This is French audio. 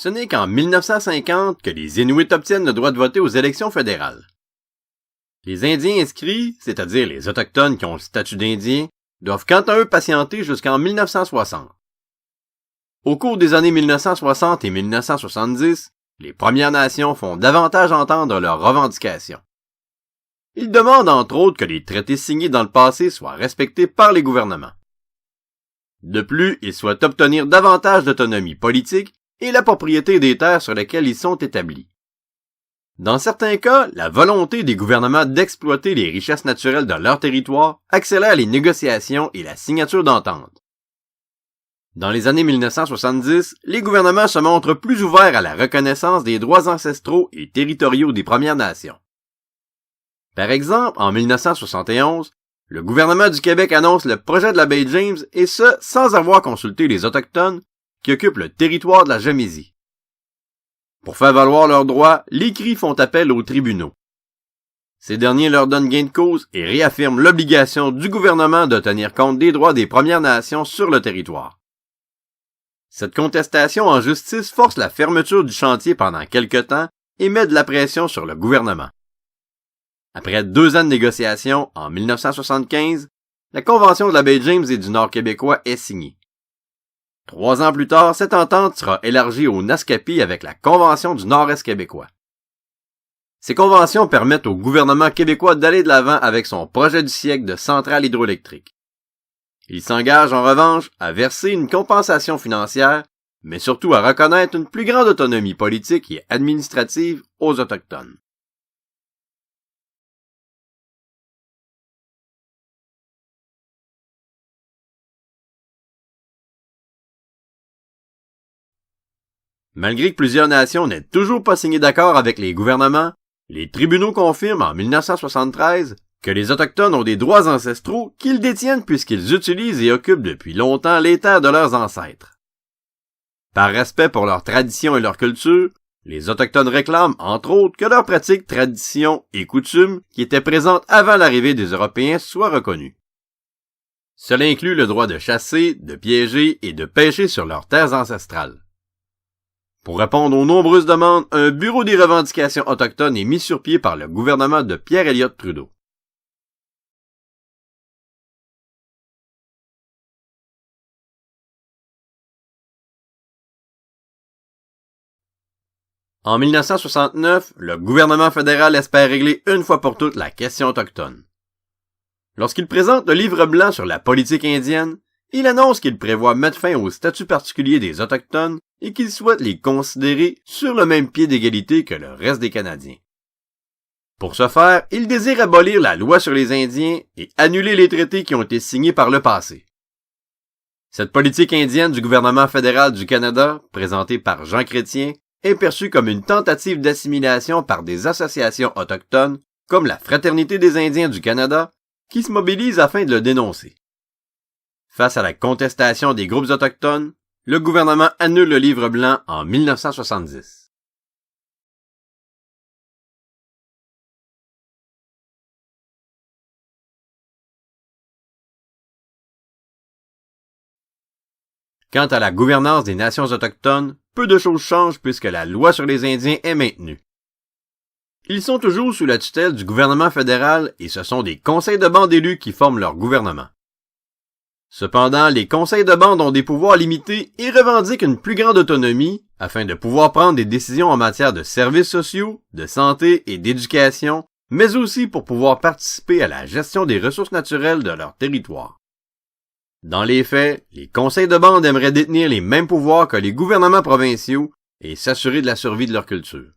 Ce n'est qu'en 1950 que les Inuits obtiennent le droit de voter aux élections fédérales. Les Indiens inscrits, c'est-à-dire les Autochtones qui ont le statut d'Indiens, doivent quant à eux patienter jusqu'en 1960. Au cours des années 1960 et 1970, les Premières Nations font davantage entendre leurs revendications. Ils demandent entre autres que les traités signés dans le passé soient respectés par les gouvernements. De plus, ils souhaitent obtenir davantage d'autonomie politique et la propriété des terres sur lesquelles ils sont établis. Dans certains cas, la volonté des gouvernements d'exploiter les richesses naturelles de leur territoire accélère les négociations et la signature d'ententes. Dans les années 1970, les gouvernements se montrent plus ouverts à la reconnaissance des droits ancestraux et territoriaux des Premières Nations. Par exemple, en 1971, le gouvernement du Québec annonce le projet de la baie James et ce, sans avoir consulté les Autochtones qui occupent le territoire de la Gamésie. Pour faire valoir leurs droits, les Cris font appel aux tribunaux. Ces derniers leur donnent gain de cause et réaffirment l'obligation du gouvernement de tenir compte des droits des Premières Nations sur le territoire. Cette contestation en justice force la fermeture du chantier pendant quelque temps et met de la pression sur le gouvernement. Après 2 ans de négociations, en 1975, la Convention de la baie James et du Nord québécois est signée. 3 ans plus tard, cette entente sera élargie au Naskapi avec la Convention du Nord-Est québécois. Ces conventions permettent au gouvernement québécois d'aller de l'avant avec son projet du siècle de centrale hydroélectrique. Il s'engage en revanche à verser une compensation financière, mais surtout à reconnaître une plus grande autonomie politique et administrative aux Autochtones. Malgré que plusieurs nations n'aient toujours pas signé d'accord avec les gouvernements, les tribunaux confirment en 1973 que les Autochtones ont des droits ancestraux qu'ils détiennent puisqu'ils utilisent et occupent depuis longtemps les terres de leurs ancêtres. Par respect pour leurs traditions et leur culture, les Autochtones réclament, entre autres, que leurs pratiques, traditions et coutumes qui étaient présentes avant l'arrivée des Européens soient reconnues. Cela inclut le droit de chasser, de piéger et de pêcher sur leurs terres ancestrales. Pour répondre aux nombreuses demandes, un bureau des revendications autochtones est mis sur pied par le gouvernement de Pierre Elliott Trudeau. En 1969, le gouvernement fédéral espère régler une fois pour toutes la question autochtone. Lorsqu'il présente le livre blanc sur la politique indienne, il annonce qu'il prévoit mettre fin au statut particulier des Autochtones et qu'il souhaite les considérer sur le même pied d'égalité que le reste des Canadiens. Pour ce faire, il désire abolir la loi sur les Indiens et annuler les traités qui ont été signés par le passé. Cette politique indienne du gouvernement fédéral du Canada, présentée par Jean Chrétien, est perçue comme une tentative d'assimilation par des associations autochtones, comme la Fraternité des Indiens du Canada, qui se mobilisent afin de le dénoncer. Face à la contestation des groupes autochtones, le gouvernement annule le livre blanc en 1970. Quant à la gouvernance des nations autochtones, peu de choses changent puisque la loi sur les Indiens est maintenue. Ils sont toujours sous la tutelle du gouvernement fédéral et ce sont des conseils de bande élus qui forment leur gouvernement. Cependant, les conseils de bande ont des pouvoirs limités et revendiquent une plus grande autonomie afin de pouvoir prendre des décisions en matière de services sociaux, de santé et d'éducation, mais aussi pour pouvoir participer à la gestion des ressources naturelles de leur territoire. Dans les faits, les conseils de bande aimeraient détenir les mêmes pouvoirs que les gouvernements provinciaux et s'assurer de la survie de leur culture.